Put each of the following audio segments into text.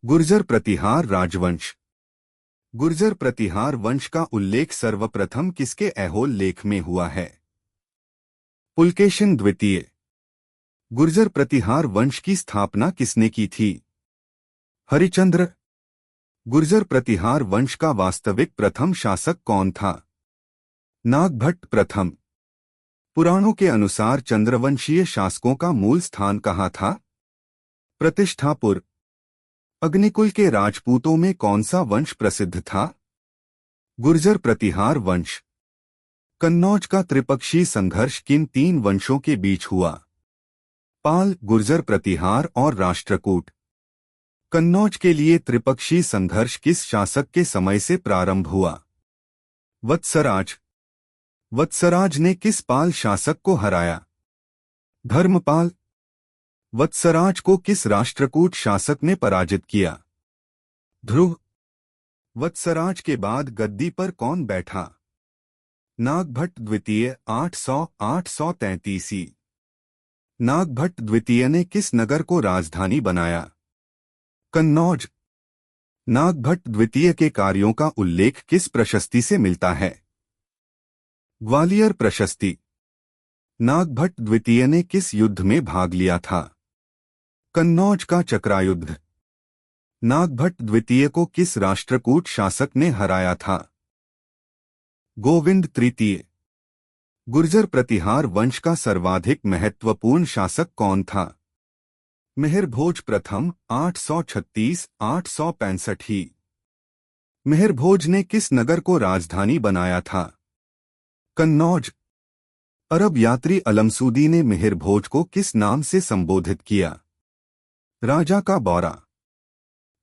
गुर्जर प्रतिहार राजवंश। गुर्जर प्रतिहार वंश का उल्लेख सर्वप्रथम किसके ऐहोल लेख में हुआ है? पुलकेशिन द्वितीय। गुर्जर प्रतिहार वंश की स्थापना किसने की थी? हरिश्चंद्र। गुर्जर प्रतिहार वंश का वास्तविक प्रथम शासक कौन था? नागभट्ट प्रथम। पुराणों के अनुसार चंद्रवंशीय शासकों का मूल स्थान कहाँ था? प्रतिष्ठापुर। अग्निकुल के राजपूतों में कौन सा वंश प्रसिद्ध था? गुर्जर प्रतिहार वंश। कन्नौज का त्रिपक्षीय संघर्ष किन तीन वंशों के बीच हुआ? पाल, गुर्जर प्रतिहार और राष्ट्रकूट। कन्नौज के लिए त्रिपक्षीय संघर्ष किस शासक के समय से प्रारंभ हुआ? वत्सराज। वत्सराज ने किस पाल शासक को हराया? धर्मपाल। वत्सराज को किस राष्ट्रकूट शासक ने पराजित किया? ध्रुव। वत्सराज के बाद गद्दी पर कौन बैठा? नागभट्ट द्वितीय 800-833। नागभट्ट द्वितीय ने किस नगर को राजधानी बनाया? कन्नौज। नागभट्ट द्वितीय के कार्यों का उल्लेख किस प्रशस्ति से मिलता है? ग्वालियर प्रशस्ति। नागभट्ट द्वितीय ने किस युद्ध में भाग लिया था? कन्नौज का चक्रायुद्ध। नागभट्ट द्वितीय को किस राष्ट्रकूट शासक ने हराया था? गोविंद तृतीय। गुर्जर प्रतिहार वंश का सर्वाधिक महत्वपूर्ण शासक कौन था? मिहिर भोज प्रथम 836-865। मिहिर भोज ने किस नगर को राजधानी बनाया था? कन्नौज। अरब यात्री अलमसूदी ने मिहिर भोज को किस नाम से संबोधित किया? राजा का बौरा।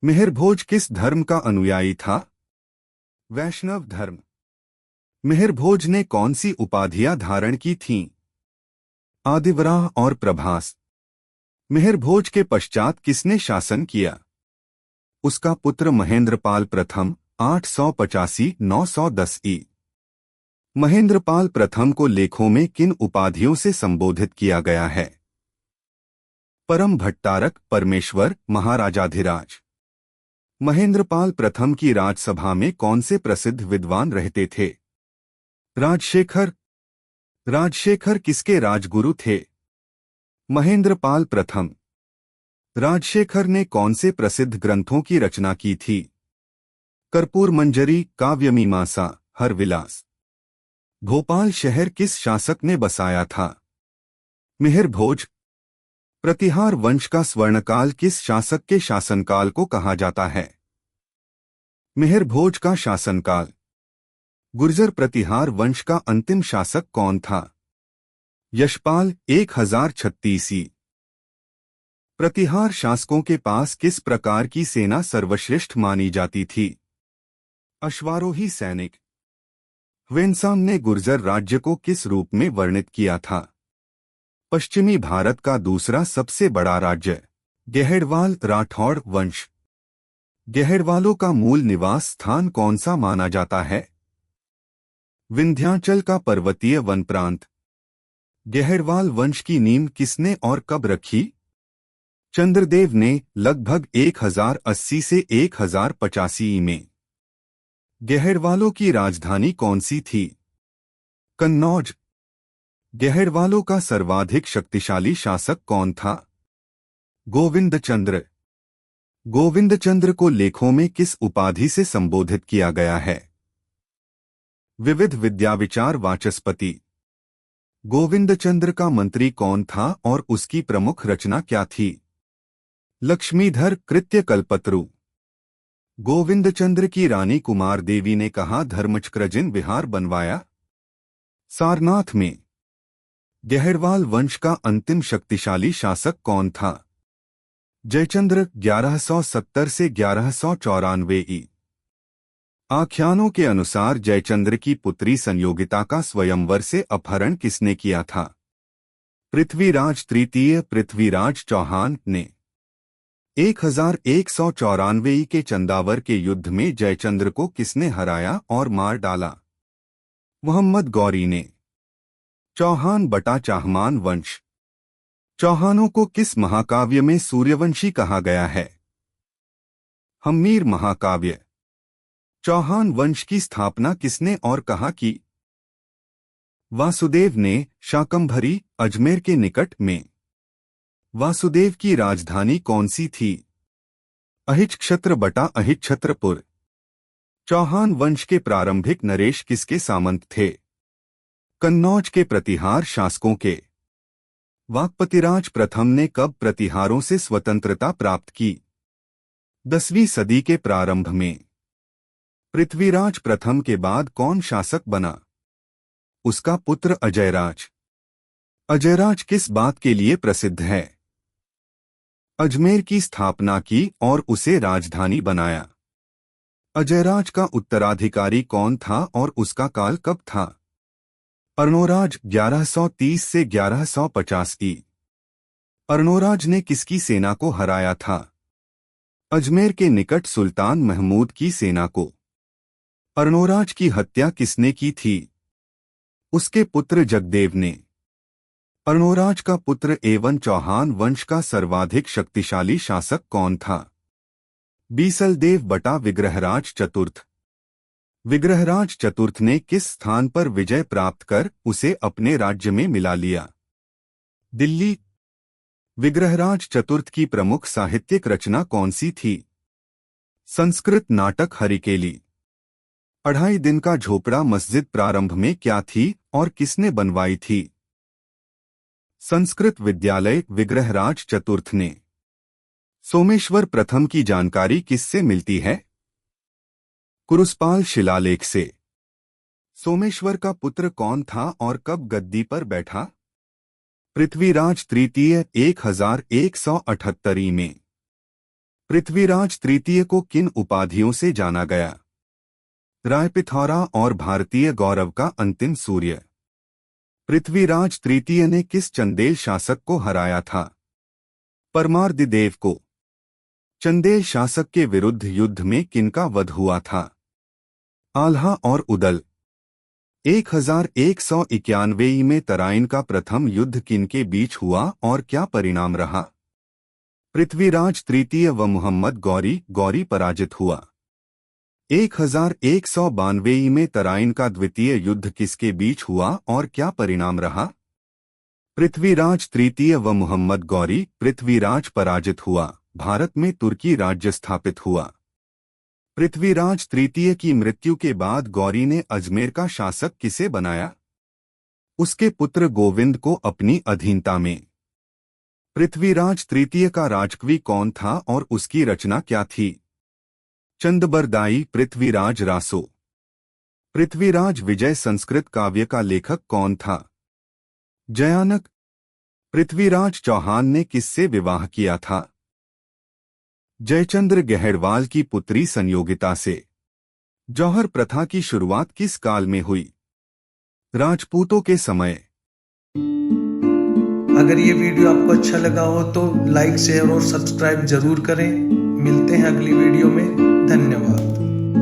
मिहिर भोज किस धर्म का अनुयायी था? वैष्णव धर्म। मिहिर भोज ने कौन सी उपाधियां धारण की थीं? आदिवराह और प्रभास। मिहिर भोज के पश्चात किसने शासन किया? उसका पुत्र महेंद्रपाल प्रथम 885-910 ई। महेंद्रपाल प्रथम को लेखों में किन उपाधियों से संबोधित किया गया है? परम भट्टारक, परमेश्वर, महाराजाधिराज। महेंद्रपाल प्रथम की राजसभा में कौन से प्रसिद्ध विद्वान रहते थे? राजशेखर। राजशेखर किसके राजगुरु थे? महेंद्रपाल प्रथम। राजशेखर ने कौन से प्रसिद्ध ग्रंथों की रचना की थी? कर्पूर मंजरी, काव्यमीमांसा, हरविलास। भोपाल शहर किस शासक ने बसाया था? मिहिर भोज। प्रतिहार वंश का स्वर्णकाल किस शासक के शासनकाल को कहा जाता है? मिहिर भोज का शासनकाल। गुर्जर प्रतिहार वंश का अंतिम शासक कौन था? यशपाल 1036 ई। प्रतिहार शासकों के पास किस प्रकार की सेना सर्वश्रेष्ठ मानी जाती थी? अश्वारोही सैनिक। ह्वेनसांग ने गुर्जर राज्य को किस रूप में वर्णित किया था? पश्चिमी भारत का दूसरा सबसे बड़ा राज्य। गेहड़वाल राठौड़ वंश। गेहड़वालों का मूल निवास स्थान कौन सा माना जाता है? विंध्याचल का पर्वतीय वन प्रांत। गेहड़वाल वंश की नींव किसने और कब रखी? चंद्रदेव ने लगभग 1080 से 1085 में। गेहड़वालों की राजधानी कौन सी थी? कन्नौज। गेहड़वालों का सर्वाधिक शक्तिशाली शासक कौन था? गोविंदचंद्र। गोविंदचंद्र को लेखों में किस उपाधि से संबोधित किया गया है? विविध विद्याविचार वाचस्पति। गोविंदचंद्र का मंत्री कौन था और उसकी प्रमुख रचना क्या थी? लक्ष्मीधर कृत्य कल्पतरु। गोविंदचंद्र की रानी कुमार देवी ने कहाँ धर्मचक्रजिन विहार बनवाया? सारनाथ में। गेहड़वाल वंश का अंतिम शक्तिशाली शासक कौन था? जयचंद्र 1170 से 1194 ई। आख्यानों के अनुसार जयचंद्र की पुत्री संयोगिता का स्वयंवर से अपहरण किसने किया था? पृथ्वीराज तृतीय पृथ्वीराज चौहान ने। 1194 के चंदावर के युद्ध में जयचंद्र को किसने हराया और मार डाला? मोहम्मद गौरी ने। चौहान बटा चाहमान वंश। चौहानों को किस महाकाव्य में सूर्यवंशी कहा गया है? हम्मीर महाकाव्य। चौहान वंश की स्थापना किसने और कहा की? वासुदेव ने, शाकंभरी, अजमेर के निकट में। वासुदेव की राजधानी कौन सी थी? अहिच्छत्र बटा अहिच्छत्रपुर। चौहान वंश के प्रारंभिक नरेश किसके सामंत थे? कन्नौज के प्रतिहार शासकों के। वाकपतिराज प्रथम ने कब प्रतिहारों से स्वतंत्रता प्राप्त की? 10वीं सदी के प्रारंभ में। पृथ्वीराज प्रथम के बाद कौन शासक बना? उसका पुत्र अजयराज। अजयराज किस बात के लिए प्रसिद्ध है? अजमेर की स्थापना की और उसे राजधानी बनाया। अजयराज का उत्तराधिकारी कौन था और उसका काल कब था? अर्णोराज 1130 से 1150 ई। अर्णोराज ने किसकी सेना को हराया था? अजमेर के निकट सुल्तान महमूद की सेना को। अर्णोराज की हत्या किसने की थी? उसके पुत्र जगदेव ने। अर्णोराज का पुत्र एवं चौहान वंश का सर्वाधिक शक्तिशाली शासक कौन था? बीसलदेव बटा विग्रहराज चतुर्थ। विग्रहराज चतुर्थ ने किस स्थान पर विजय प्राप्त कर उसे अपने राज्य में मिला लिया? दिल्ली। विग्रहराज चतुर्थ की प्रमुख साहित्यिक रचना कौन सी थी? संस्कृत नाटक हरिकेली। 2.5 दिन का झोपड़ा मस्जिद प्रारंभ में क्या थी और किसने बनवाई थी? संस्कृत विद्यालय विग्रहराज चतुर्थ ने। सोमेश्वर प्रथम की जानकारी किससे मिलती है? कुरुसपाल शिलालेख से। सोमेश्वर का पुत्र कौन था और कब गद्दी पर बैठा? पृथ्वीराज तृतीय 1178 में। पृथ्वीराज तृतीय को किन उपाधियों से जाना गया? रायपिथौरा और भारतीय गौरव का अंतिम सूर्य। पृथ्वीराज तृतीय ने किस चंदेल शासक को हराया था? परमार्दिदेव को। चंदेल शासक के विरुद्ध युद्ध में किनका वध हुआ था? आल्हा और उदल। 1191 में तराइन का प्रथम युद्ध किनके बीच हुआ और क्या परिणाम रहा? पृथ्वीराज तृतीय व मुहम्मद गौरी पराजित हुआ। 1192 में तराइन का द्वितीय युद्ध किसके बीच हुआ और क्या परिणाम रहा? पृथ्वीराज तृतीय व मुहम्मद गौरी। पृथ्वीराज पराजित हुआ। भारत में तुर्की राज्य स्थापित हुआ। पृथ्वीराज तृतीय की मृत्यु के बाद गौरी ने अजमेर का शासक किसे बनाया? उसके पुत्र गोविंद को अपनी अधीनता में। पृथ्वीराज तृतीय का राजकवि कौन था और उसकी रचना क्या थी? चंदबरदाई पृथ्वीराज रासो। पृथ्वीराज विजय संस्कृत काव्य का लेखक कौन था? जयानक। पृथ्वीराज चौहान ने किससे विवाह किया था? जयचंद्र गहड़वाल की पुत्री संयोगिता से। जौहर प्रथा की शुरुआत किस काल में हुई? राजपूतों के समय। अगर ये वीडियो आपको अच्छा लगा हो तो लाइक शेयर और सब्सक्राइब जरूर करें। मिलते हैं अगली वीडियो में। धन्यवाद।